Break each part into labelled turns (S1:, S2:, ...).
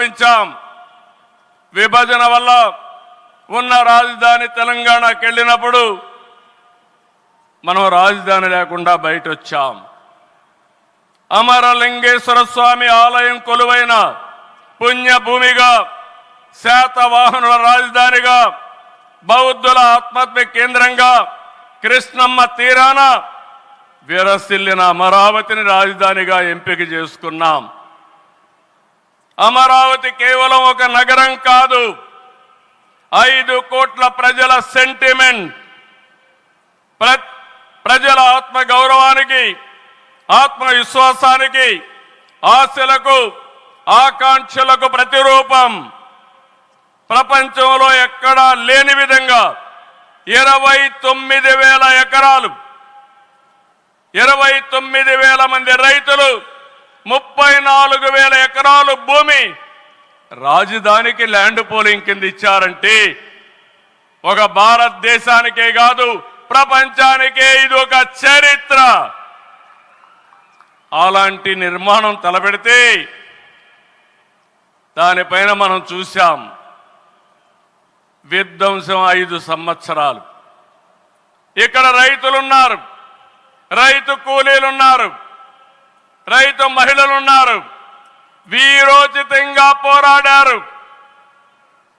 S1: గమనించాం. విభజన వల్ల ఉన్న రాజధాని తెలంగాణకి వెళ్ళినప్పుడు మనం రాజధాని లేకుండా బయట వచ్చాం. అమరలింగేశ్వర స్వామి ఆలయం కొలువైన పుణ్యభూమిగా, శాతవాహనుల రాజధానిగా, బౌద్ధుల ఆత్మహత్య కేంద్రంగా, కృష్ణమ్మ తీరాన విరసిల్లిన అమరావతిని రాజధానిగా ఎంపిక చేసుకున్నాం. అమరావతి కేవలం ఒక నగరం కాదు, 5 కోట్ల ప్రజల సెంటిమెంట్. ప్రజల ఆత్మ గౌరవానికి, ఆత్మవిశ్వాసానికి, ఆశలకు, ఆకాంక్షలకు ప్రతిరూపం. ప్రపంచంలో ఎక్కడా లేని విధంగా 29,000 ఎకరాలు, 29,000 మంది రైతులు, 34,000 ఎకరాలు భూమి రాజధానికి ల్యాండ్ పోలింగ్ కింద ఇచ్చారంటే ఒక భారతదేశానికే కాదు ప్రపంచానికే ఇది ఒక చరిత్ర. అలాంటి నిర్మాణం తలపెడితే దానిపైన మనం చూశాం విధ్వంసం 5 సంవత్సరాలు. ఇక్కడ రైతులున్నారు, రైతు కూలీలున్నారు, రైతు మహిళలున్నారు, వీరోచితంగా పోరాడారు.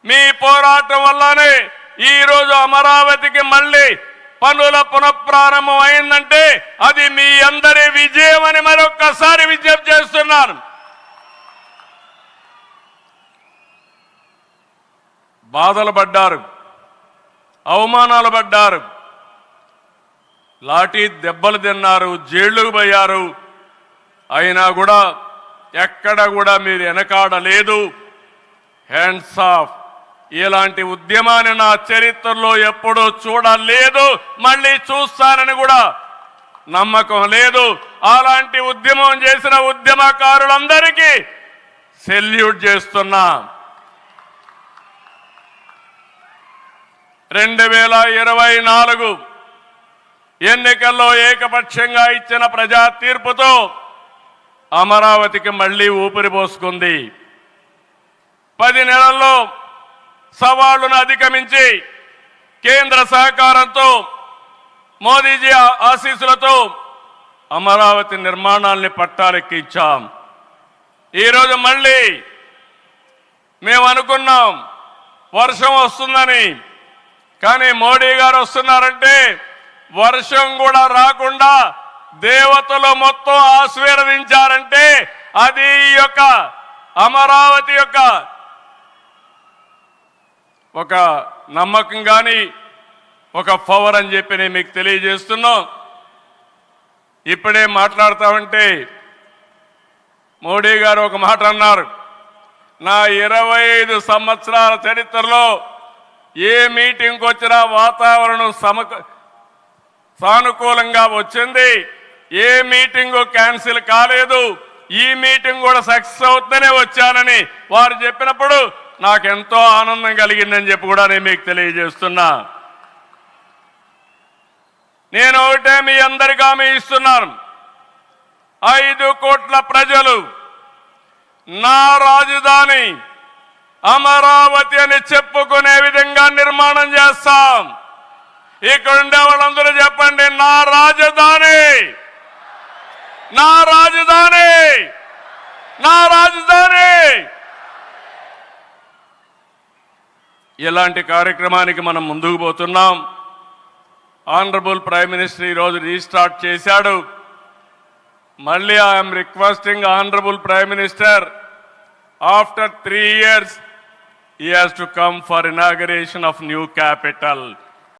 S1: మీ పోరాటం వల్లనే ఈరోజు అమరావతికి మళ్ళీ పనుల పునఃప్రారంభం అయిందంటే అది మీ అందరి విజయం అని మరొక్కసారి విజ్ఞప్తి చేస్తున్నాను. బాధలు పడ్డారు, అవమానాలు పడ్డారు, లాఠీ దెబ్బలు తిన్నారు, జైళ్లకు పోయారు. అయినా కూడా ఎక్కడ కూడా మీరు వెనకాడలేదు. Hands of. ఇలాంటి ఉద్యమాన్ని నా చరిత్రలో ఎప్పుడూ చూడలేదు, మళ్ళీ చూస్తానని కూడా నమ్మకం లేదు. అలాంటి ఉద్యమం చేసిన ఉద్యమకారులందరికీ సెల్యూట్ చేస్తున్నా. 2024 ఎన్నికల్లో ఏకపక్షంగా ఇచ్చిన ప్రజా తీర్పుతో అమరావతికి మళ్లీ ఊపిరి పోసుకుంది. 10 నెలల్లో సవాళ్లను అధిగమించి కేంద్ర సహకారంతో, మోదీజీ ఆశీస్సులతో అమరావతి నిర్మాణాల్ని పట్టాలెక్కించాం. ఈరోజు మళ్ళీ మేము అనుకున్నాం వర్షం వస్తుందని, కానీ మోడీ గారు వస్తున్నారంటే వర్షం కూడా రాకుండా దేవతలు మొత్తం ఆశీర్వదించారంటే అది ఈ యొక్క అమరావతి యొక్క ఒక నమ్మకం కానీ ఒక పవర్ అని చెప్పి నేను మీకు తెలియజేస్తున్నాం. ఇప్పుడే మాట్లాడుతామంటే మోడీ గారు ఒక మాట అన్నారు, నా 25 సంవత్సరాల చరిత్రలో ఏ మీటింగ్కి వచ్చినా వాతావరణం సానుకూలంగా వచ్చింది, ఏ మీటింగు క్యాన్సిల్ కాలేదు, ఈ మీటింగ్ కూడా సక్సెస్ అవుతుందనే వచ్చానని వారు చెప్పినప్పుడు నాకెంతో ఆనందం కలిగిందని చెప్పి కూడా నేను మీకు తెలియజేస్తున్నా. నేను ఒకటే మీ అందరికీ హామీ ఇస్తున్నాను, 5 కోట్ల ప్రజలు నా రాజధాని అమరావతి అని చెప్పుకునే విధంగా నిర్మాణం చేస్తాం. ఇక్కడ ఉండే వాళ్ళందరూ చెప్పండి, నా రాజధాని, నా రాజధాని, నా రాజధాని. ఇలాంటి కార్యక్రమానికి మనం ముందుకు పోతున్నాం. ఆనరబుల్ ప్రైమ్ మినిస్టర్ ఈరోజు రీస్టార్ట్ చేశాడు. మళ్ళీ I'm requesting honourable prime minister, after 3 years he has to come for inauguration of new capital.